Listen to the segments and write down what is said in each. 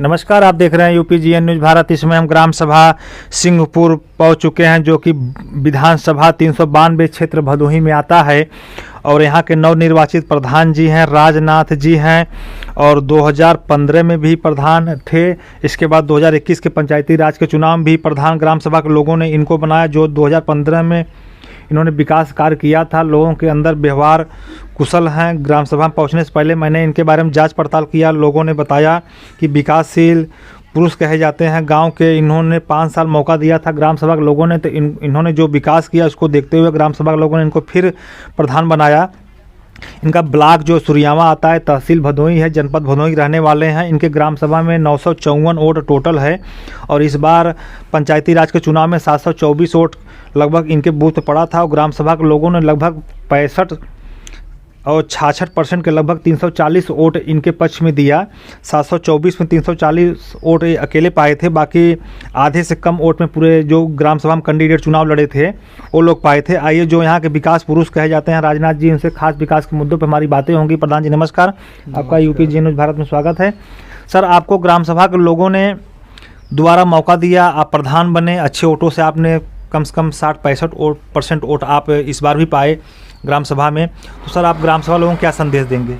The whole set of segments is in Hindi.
नमस्कार, आप देख रहे हैं UPGN न्यूज़ भारत। इसमें हम ग्राम सभा सिंहपुर पहुंच चुके हैं, जो कि विधानसभा 392 क्षेत्र भदोही में आता है। और यहाँ के नवनिर्वाचित प्रधान जी हैं, राजनाथ जी हैं, और 2015 में भी प्रधान थे। इसके बाद 2021 के पंचायती राज के चुनाव में भी प्रधान ग्राम सभा के लोगों ने इनको बनाया। जो 2015 में इन्होंने विकास कार्य किया था, लोगों के अंदर व्यवहार कुशल हैं। ग्राम सभा में पहुंचने से पहले मैंने इनके बारे में जांच पड़ताल किया। लोगों ने बताया कि विकासशील पुरुष कहे जाते हैं गांव के। इन्होंने 5 साल मौका दिया था ग्राम सभा के लोगों ने, तो इन्होंने जो विकास किया उसको देखते हुए ग्राम सभा के लोगों ने इनको फिर प्रधान बनाया। इनका ब्लॉक जो सुरियावा आता है, तहसील भदोही है, जनपद भदोही रहने वाले हैं। इनके ग्राम सभा में 954 वोट टोटल है, और इस बार पंचायती राज के चुनाव में 724 वोट लगभग इनके बूथ पड़ा था। और ग्राम सभा के लोगों ने लगभग 65 और 66% के लगभग 340 वोट इनके पक्ष में दिया। 724 में 340 वोट अकेले पाए थे, बाकी आधे से कम वोट में पूरे जो ग्राम सभा में कैंडिडेट चुनाव लड़े थे वो लोग पाए थे। आइए, जो यहाँ के विकास पुरुष कहे जाते हैं राजनाथ जी, उनसे खास विकास के मुद्दों पर हमारी बातें होंगी। प्रधान जी नमस्कार, आपका UPGN न्यूज़ भारत में स्वागत है। सर, आपको ग्राम सभा के लोगों ने दोबारा मौका दिया, आप प्रधान बने, अच्छे वोटों से आपने कम से कम 60-65% वोट आप इस बार भी पाए ग्राम सभा में। तो सर, आप ग्राम सभा लोगों को क्या संदेश देंगे?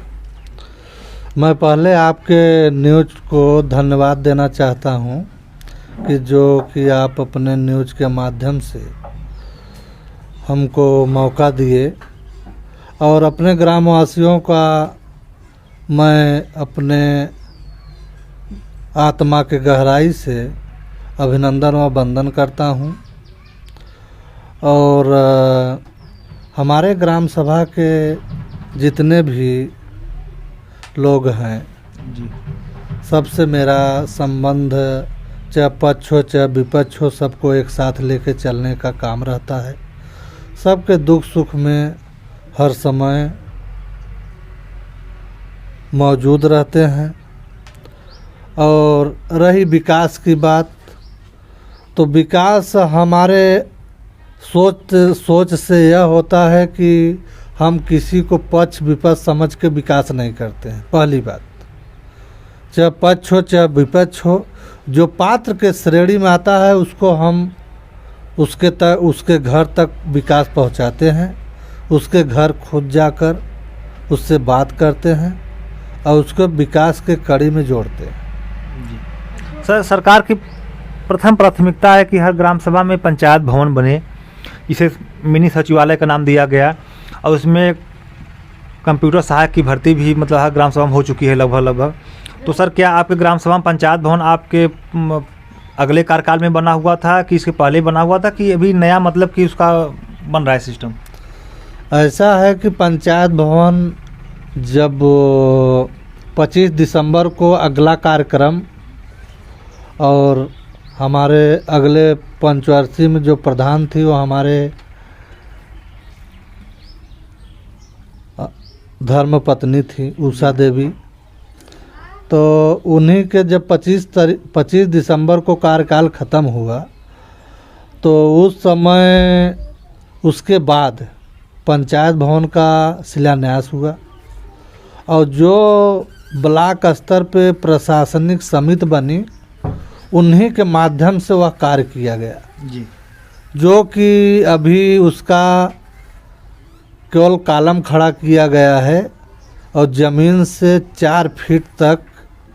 मैं पहले आपके न्यूज़ को धन्यवाद देना चाहता हूं कि आप अपने न्यूज़ के माध्यम से हमको मौका दिए, और अपने ग्रामवासियों का मैं अपने आत्मा के गहराई से अभिनंदन व वंदन करता हूं। और हमारे ग्राम सभा के जितने भी लोग हैं जी, सबसे मेरा संबंध चाहे पक्ष हो चाहे विपक्ष हो, सबको एक साथ लेके चलने का काम रहता है। सबके दुख सुख में हर समय मौजूद रहते हैं। और रही विकास की बात, तो विकास हमारे सोच से यह होता है कि हम किसी को पक्ष विपक्ष समझ के विकास नहीं करते हैं। पहली बात, चाहे पक्ष हो चाहे विपक्ष हो, जो पात्र के श्रेणी में आता है उसको हम उसके घर तक विकास पहुंचाते हैं। उसके घर खुद जाकर उससे बात करते हैं और उसको विकास के कड़ी में जोड़ते हैं। सर, सरकार की प्रथम प्राथमिकता है कि हर ग्राम सभा में पंचायत भवन बने। इसे मिनी सचिवालय का नाम दिया गया, और उसमें कंप्यूटर सहायक की भर्ती भी मतलब हर ग्राम सभा में हो चुकी है लगभग। तो सर, क्या आपके ग्राम सभा में पंचायत भवन आपके अगले कार्यकाल में बना हुआ था कि इसके पहले बना हुआ था, कि अभी नया मतलब कि उसका बन रहा है सिस्टम? ऐसा है कि पंचायत भवन जब 25 दिसंबर को अगला कार्यक्रम, और हमारे अगले पंचवर्षीय में जो प्रधान थी वो हमारे धर्मपत्नी थी उषा देवी। तो उन्हीं के जब 25 दिसंबर को कार्यकाल ख़त्म हुआ, तो उस समय उसके बाद पंचायत भवन का शिलान्यास हुआ, और जो ब्लॉक स्तर पे प्रशासनिक समिति बनी उन्हीं के माध्यम से वह कार्य किया गया जी, जो कि अभी उसका केवल कॉलम खड़ा किया गया है, और ज़मीन से 4 फीट तक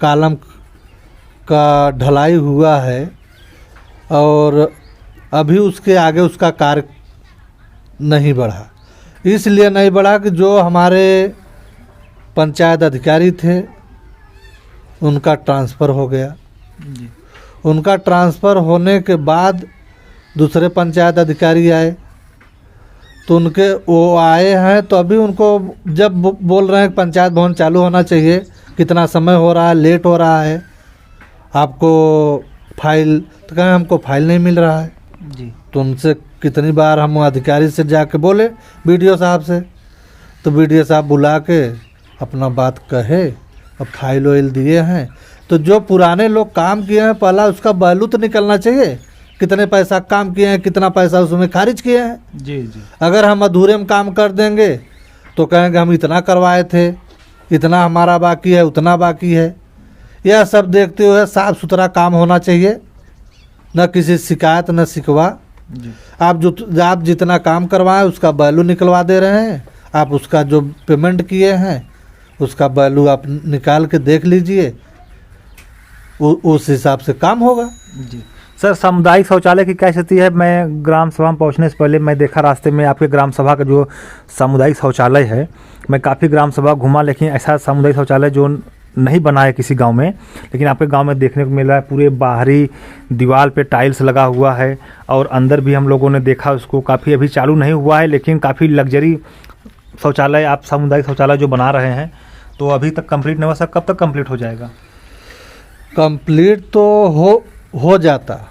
कॉलम का ढलाई हुआ है। और अभी उसके आगे उसका कार्य नहीं बढ़ा। इसलिए नहीं बढ़ा कि जो हमारे पंचायत अधिकारी थे उनका ट्रांसफ़र हो गया जी। उनका ट्रांसफ़र होने के बाद दूसरे पंचायत अधिकारी आए, तो उनके वो आए हैं, तो अभी उनको जब बोल रहे हैं कि पंचायत भवन चालू होना चाहिए, कितना समय हो रहा है, लेट हो रहा है, आपको फाइल, तो कहें हमको फाइल नहीं मिल रहा है जी। तो उनसे कितनी बार हम अधिकारी से जाके बोले BDO साहब से, तो BDO साहब बुला के अपना बात कहे और फाइल वाइल दिए हैं। तो जो पुराने लोग काम किए हैं, पहला उसका बहलू तो निकलना चाहिए, कितने पैसा काम किए हैं, कितना पैसा उसमें खारिज किए हैं। जी जी। अगर हम अधूरे में काम कर देंगे तो कहेंगे हम इतना करवाए थे, इतना हमारा बाकी है, उतना बाकी है। यह सब देखते हुए साफ सुथरा काम होना चाहिए, न किसी शिकायत न शिकवा। जी आप जितना काम करवाएं उसका वैल्यू निकलवा दे रहे हैं, आप उसका जो पेमेंट किए हैं उसका वैल्यू आप निकाल के देख लीजिए, उस हिसाब से काम होगा। जी सर, सामुदायिक शौचालय की क्या स्थिति है? मैं ग्राम सभा में पहुंचने से पहले मैं देखा रास्ते में आपके ग्राम सभा का जो सामुदायिक शौचालय है, मैं काफ़ी ग्राम सभा घूमा, लेकिन ऐसा सामुदायिक शौचालय जो नहीं बना है किसी गांव में, लेकिन आपके गांव में देखने को मिला है। पूरे बाहरी दीवार पे टाइल्स लगा हुआ है और अंदर भी हम लोगों ने देखा उसको, काफ़ी अभी चालू नहीं हुआ है, लेकिन काफ़ी लग्जरी शौचालय आप सामुदायिक शौचालय जो बना रहे हैं, तो अभी तक कंप्लीट नहीं हुआ सर, कब तक कंप्लीट हो जाएगा? कंप्लीट तो हो जाता,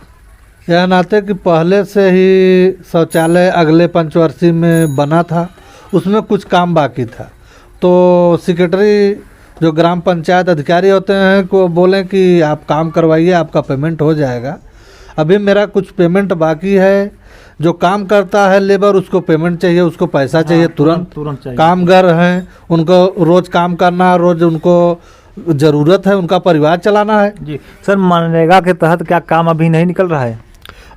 यह नाते कि पहले से ही शौचालय अगले पंचवर्षीय में बना था, उसमें कुछ काम बाकी था। तो सेक्रेटरी जो ग्राम पंचायत अधिकारी होते हैं को बोले कि आप काम करवाइए, आपका पेमेंट हो जाएगा। अभी मेरा कुछ पेमेंट बाकी है। जो काम करता है लेबर उसको पेमेंट चाहिए, उसको पैसा चाहिए तुरंत चाहिए। कामगार हैं उनको रोज़ काम करना, रोज़ उनको ज़रूरत है, उनका परिवार चलाना है। जी सर, मनरेगा के तहत क्या काम अभी नहीं निकल रहा है?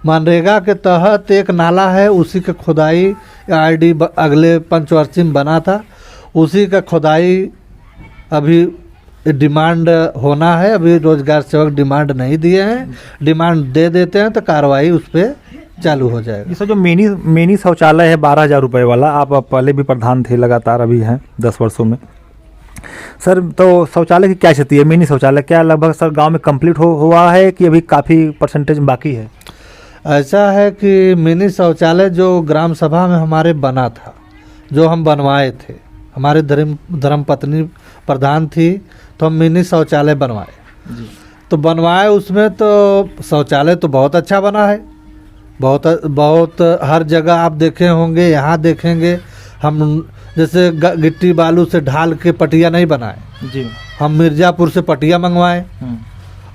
मनरेगा के तहत एक नाला है, उसी का खुदाई आईडी अगले पंचवर्षीय में बना था, उसी का खुदाई अभी डिमांड होना है। अभी रोजगार सेवक डिमांड नहीं दिए हैं, डिमांड दे देते हैं तो कार्रवाई उस पर चालू हो जाएगा। सर, जो मिनी शौचालय है 12,000 रुपये वाला, आप पहले भी प्रधान थे, लगातार अभी हैं 10 वर्षों में सर, तो शौचालय की क्या स्थिति है? मिनी शौचालय क्या लगभग सर गांव में कंप्लीट हुआ है कि अभी काफ़ी परसेंटेज बाकी है? ऐसा है कि मिनी शौचालय जो ग्राम सभा में हमारे बना था, जो हम बनवाए थे, हमारे धर्म पत्नी प्रधान थी, तो हम मिनी शौचालय बनवाए। तो बनवाए, उसमें तो शौचालय तो बहुत अच्छा बना है, बहुत हर जगह आप देखे होंगे, यहाँ देखेंगे। हम जैसे गिट्टी बालू से ढाल के पटिया नहीं बनाए जी, हम मिर्ज़ापुर से पटिया मंगवाए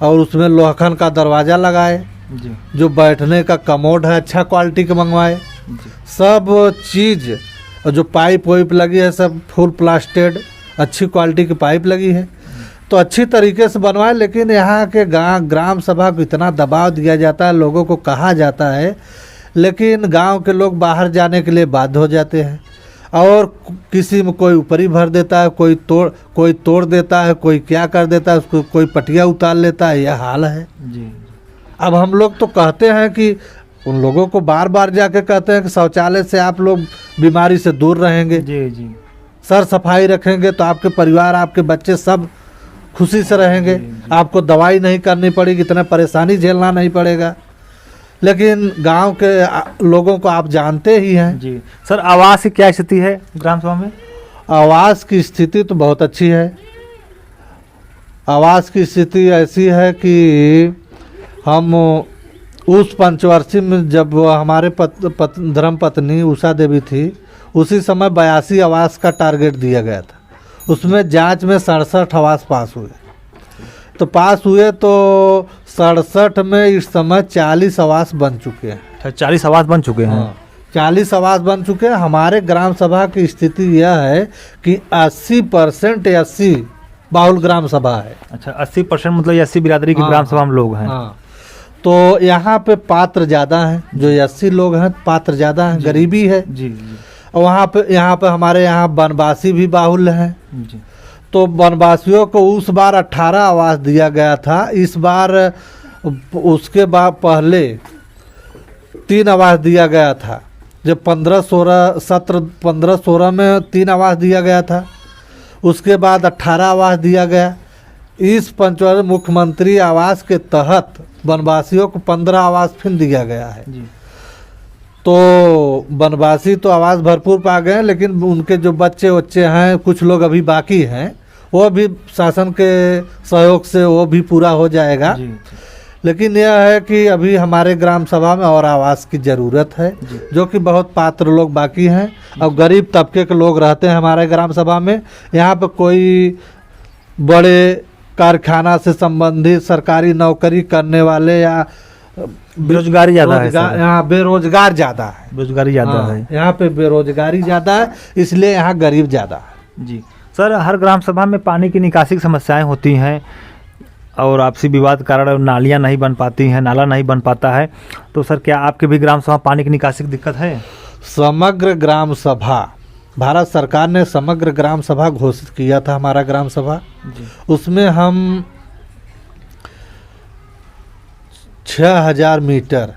और उसमें लोहखन का दरवाज़ा लगाए जी, जो बैठने का कमोड है अच्छा क्वालिटी के मंगवाए। सब चीज़ और जो पाइप वाइप लगी है सब फुल प्लास्टेड अच्छी क्वालिटी की पाइप लगी है, तो अच्छी तरीके से बनवाए। लेकिन यहाँ के ग्राम सभा को इतना दबाव दिया जाता है, लोगों को कहा जाता है, लेकिन गांव के लोग बाहर जाने के लिए बाध्य हो जाते हैं और किसी में कोई ऊपरी भर देता है, कोई तोड़ देता है, कोई क्या कर देता है, उसको कोई पटिया उतार लेता है, यह हाल है जी। अब हम लोग तो कहते हैं कि उन लोगों को बार बार जाके कहते हैं कि शौचालय से आप लोग बीमारी से दूर रहेंगे, जी जी, सर सफाई रखेंगे तो आपके परिवार आपके बच्चे सब खुशी से रहेंगे, आपको दवाई नहीं करनी पड़ेगी, इतना परेशानी झेलना नहीं पड़ेगा। लेकिन गांव के लोगों को आप जानते ही हैं। जी सर, आवास की क्या स्थिति है ग्राम सभा में? आवास की स्थिति तो बहुत अच्छी है। आवास की स्थिति ऐसी है कि हम उस पंचवर्षीय में जब हमारे धर्म पत्नी उषा देवी थी, उसी समय 82 आवास का टारगेट दिया गया था। उसमें जांच में 67 आवास पास हुए, तो पास हुए तो 67 में इस समय 40 आवास बन चुके हैं। 40 आवास बन चुके हैं? 40 आवास बन चुके हैं। हमारे ग्राम सभा की स्थिति यह है कि 80% 80 बाहुल ग्राम सभा है। अच्छा, 80% मतलब 80 बिरादरी की ग्राम सभा में लोग हैं। हाँ, तो यहाँ पे पात्र ज़्यादा हैं, जो 80 लोग हैं पात्र ज़्यादा हैं, गरीबी है जी जी। और यहाँ पे हमारे यहाँ वनवासी भी बाहुल्य हैं जी। तो वनवासियों को उस बार 18 आवास दिया गया था, इस बार उसके बाद पहले 3 आवास दिया गया था। जब 15-16 में 3 आवास दिया गया था, उसके बाद 18 आवास दिया गया। इस पंचवर्षीय मुख्यमंत्री आवास के तहत वनवासियों को 15 आवास फिर दिया गया है जी। तो वनवासी तो आवास भरपूर पा गए, लेकिन उनके जो बच्चे हैं, कुछ लोग अभी बाकी हैं, वो भी शासन के सहयोग से वो भी पूरा हो जाएगा जी। लेकिन यह है कि अभी हमारे ग्राम सभा में और आवास की ज़रूरत है, जो कि बहुत पात्र लोग बाकी हैं और गरीब तबके के लोग रहते हैं हमारे ग्राम सभा में। यहाँ पे कोई बड़े कारखाना से संबंधित सरकारी नौकरी करने वाले या बेरोजगारी ज़्यादा है, यहाँ बेरोजगार ज़्यादा है, बेरोजगारी ज़्यादा है यहाँ पे बेरोजगारी ज़्यादा है, इसलिए यहाँ गरीब ज़्यादा है। जी सर, हर ग्राम सभा में पानी की निकासी की समस्याएं होती हैं, और आपसी विवाद के कारण नालियाँ नहीं बन पाती हैं, नाला नहीं बन पाता है, तो सर क्या आपके भी ग्राम सभा पानी की निकासी की दिक्कत है? समग्र ग्राम सभा, भारत सरकार ने समग्र ग्राम सभा घोषित किया था हमारा ग्राम सभा। उसमें हम 6000 मीटर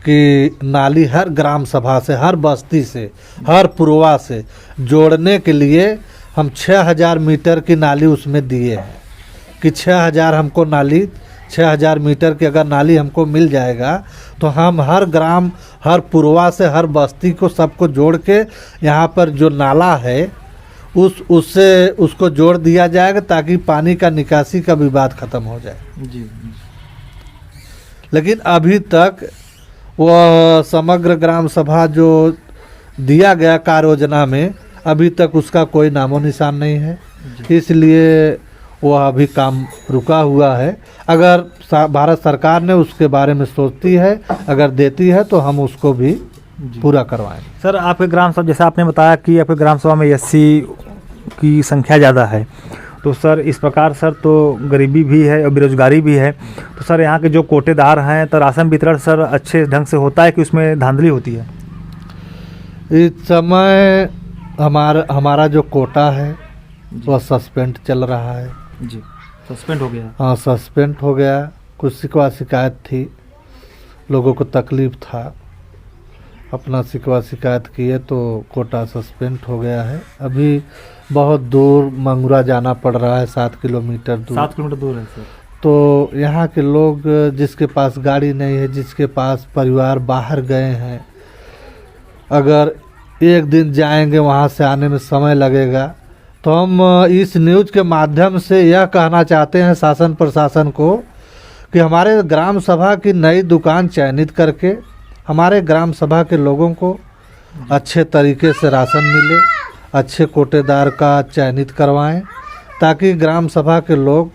की नाली हर ग्राम सभा से, हर बस्ती से, हर पुरवा से जोड़ने के लिए हम 6000 मीटर की नाली उसमें दिए हैं कि 6000 हमको नाली, 6000 मीटर की अगर नाली हमको मिल जाएगा तो हम हर ग्राम, हर पुरवा से, हर बस्ती को सबको जोड़ के यहाँ पर जो नाला है उससे उसको जोड़ दिया जाएगा ताकि पानी का निकासी का विवाद खत्म हो जाए। जी। लेकिन अभी तक वह समग्र ग्राम सभा जो दिया गया कार्य योजना में, अभी तक उसका कोई नामो निशान नहीं है, इसलिए वह अभी काम रुका हुआ है। अगर भारत सरकार ने उसके बारे में सोचती है, अगर देती है तो हम उसको भी पूरा करवाएंगे। सर आपके ग्राम सभा, जैसा आपने बताया कि आपके ग्राम सभा में एससी की संख्या ज़्यादा है, तो सर इस प्रकार सर तो गरीबी भी है और बेरोजगारी भी है, तो सर यहाँ के जो कोटेदार हैं तो राशन वितरण सर अच्छे ढंग से होता है कि उसमें धांधली होती है? इस समय हमारा जो कोटा है वह सस्पेंड चल रहा है। जी, सस्पेंड हो गया? हाँ, सस्पेंड हो गया। कुछ शिकवा शिकायत थी, लोगों को तकलीफ था, अपना शिकवा शिकायत किए तो कोटा सस्पेंड हो गया है। अभी बहुत दूर मंगुरा जाना पड़ रहा है, 7 किलोमीटर दूर। 7 किलोमीटर दूर है सर। तो यहाँ के लोग, जिसके पास गाड़ी नहीं है, जिसके पास परिवार बाहर गए हैं, अगर एक दिन जाएंगे वहाँ से आने में समय लगेगा, तो हम इस न्यूज़ के माध्यम से यह कहना चाहते हैं शासन प्रशासन को कि हमारे ग्राम सभा की नई दुकान चयनित करके हमारे ग्राम सभा के लोगों को अच्छे तरीके से राशन मिले, अच्छे कोटेदार का चयनित करवाएं ताकि ग्राम सभा के लोग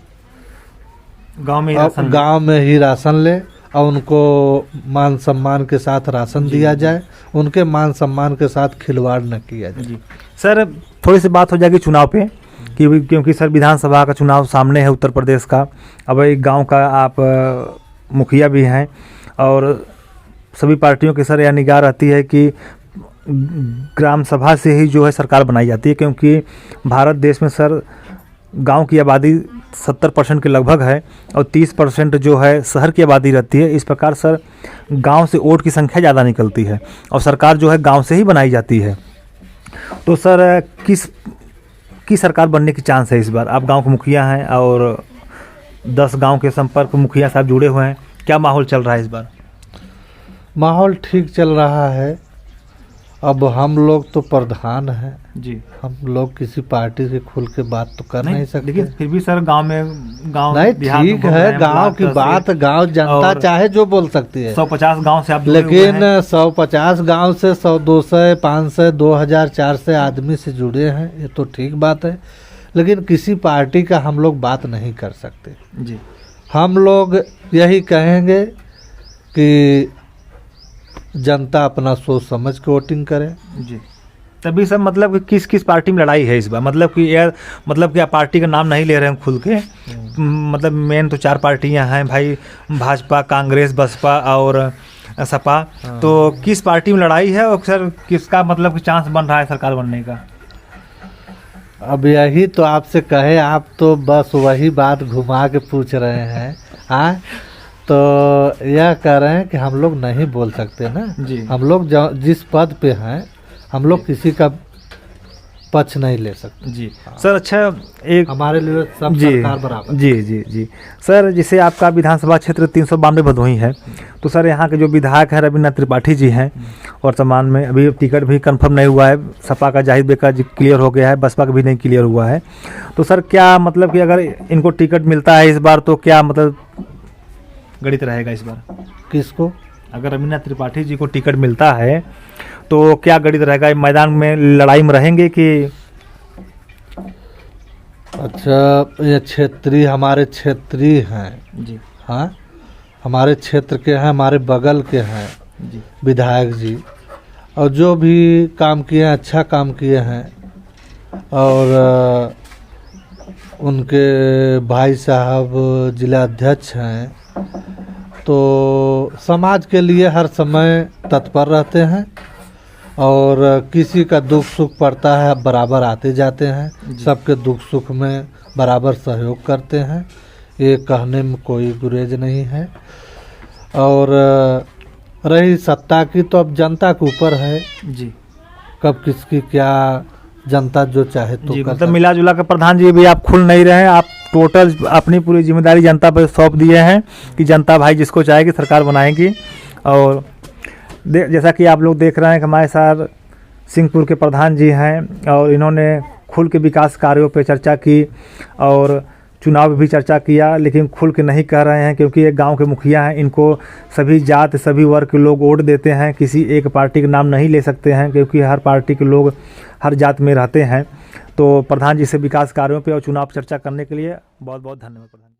गांव में ही राशन ले और उनको मान सम्मान के साथ राशन दिया जाए, उनके मान सम्मान के साथ खिलवाड़ न किया जाए। सर थोड़ी सी बात हो जाएगी चुनाव पे कि क्योंकि सर विधानसभा का चुनाव सामने है उत्तर प्रदेश का। अब एक गांव का आप मुखिया भी हैं और सभी पार्टियों की सर यह निगाह रहती है कि ग्राम सभा से ही जो है सरकार बनाई जाती है, क्योंकि भारत देश में सर गांव की आबादी 70% के लगभग है और 30% जो है शहर की आबादी रहती है। इस प्रकार सर गांव से वोट की संख्या ज़्यादा निकलती है और सरकार जो है गांव से ही बनाई जाती है। तो सर किस सरकार बनने की चांस है इस बार? आप गांव के मुखिया हैं और 10 गांव के संपर्क मुखिया साहब जुड़े हुए हैं, क्या माहौल चल रहा है इस बार? माहौल ठीक चल रहा है। अब हम लोग तो प्रधान हैं जी, हम लोग किसी पार्टी से खुल के बात तो कर नहीं सकते, लेकिन फिर भी सर गांव नहीं ठीक है, गांव की बात गांव जनता चाहे जो बोल सकती है। 150 गांव से आप, लेकिन 150 गांव से 100, 200, 500, 2000, 400 आदमी से जुड़े हैं, ये तो ठीक बात है, लेकिन किसी पार्टी का हम लोग बात नहीं कर सकते जी। हम लोग यही कहेंगे कि जनता अपना सोच समझ के वोटिंग करे जी। तभी सब मतलब कि किस पार्टी में लड़ाई है इस बार? मतलब कि आप पार्टी का नाम नहीं ले रहे हैं खुल के, मतलब मेन तो 4 पार्टियां हैं भाई, भाजपा, कांग्रेस, बसपा और सपा। तो किस पार्टी में लड़ाई है और सर किसका मतलब कि चांस बन रहा है सरकार बनने का? अब यही तो आपसे कहे, आप तो बस वही बात घुमा के पूछ रहे हैं। हाँ, तो यह कह रहे हैं कि हम लोग नहीं बोल सकते ना जी। हम लोग जिस पद पे हैं हम लोग किसी का पक्ष नहीं ले सकते जी। सर अच्छा, एक हमारे लिए सब सरकार बराबर। जी जी जी। सर जैसे आपका विधानसभा क्षेत्र 392 भदोही है, तो सर यहाँ के जो विधायक हैं रविन्द्र त्रिपाठी जी हैं, वर्तमान में अभी टिकट भी कंफर्म नहीं हुआ है, सपा का जाहिद बेका जी क्लियर हो गया है, बसपा का भी नहीं क्लियर हुआ है। तो सर क्या मतलब कि अगर इनको टिकट मिलता है इस बार तो क्या मतलब गणित रहेगा इस बार? किसको? अगर रविन्द्र त्रिपाठी जी को टिकट मिलता है तो क्या गणित रहेगा? मैदान में लड़ाई में रहेंगे कि? अच्छा, ये क्षेत्रीय, हमारे क्षेत्रीय हैं जी। हाँ, हमारे क्षेत्र के हैं, हमारे बगल के हैं जी विधायक जी, और जो भी काम किए हैं अच्छा काम किए हैं, और उनके भाई साहब जिला अध्यक्ष हैं, तो समाज के लिए हर समय तत्पर रहते हैं और किसी का दुख सुख पड़ता है बराबर आते जाते हैं, सबके दुख सुख में बराबर सहयोग करते हैं, ये कहने में कोई गुरेज नहीं है। और रही सत्ता की तो अब जनता के ऊपर है जी, कब किसकी क्या जनता जो चाहे तो जी, कर मतलब मिला जुला कर प्रधान जी भी आप खुल नहीं रहे हैं, आप टोटल अपनी पूरी जिम्मेदारी जनता पर सौंप दिए हैं कि जनता भाई जिसको चाहेगी सरकार बनाएगी। और जैसा कि आप लोग देख रहे हैं कि हमारे साथ सिंहपुर के प्रधान जी हैं और इन्होंने खुल के विकास कार्यों पर चर्चा की और चुनाव भी चर्चा किया, लेकिन खुल के नहीं कह रहे हैं क्योंकि एक गांव के मुखिया हैं, इनको सभी जात सभी वर्ग के लोग वोट देते हैं, किसी एक पार्टी का नाम नहीं ले सकते हैं क्योंकि हर पार्टी के लोग हर जात में रहते हैं। तो प्रधान जी से विकास कार्यों पे और चुनाव चर्चा करने के लिए बहुत बहुत धन्यवाद प्रधान।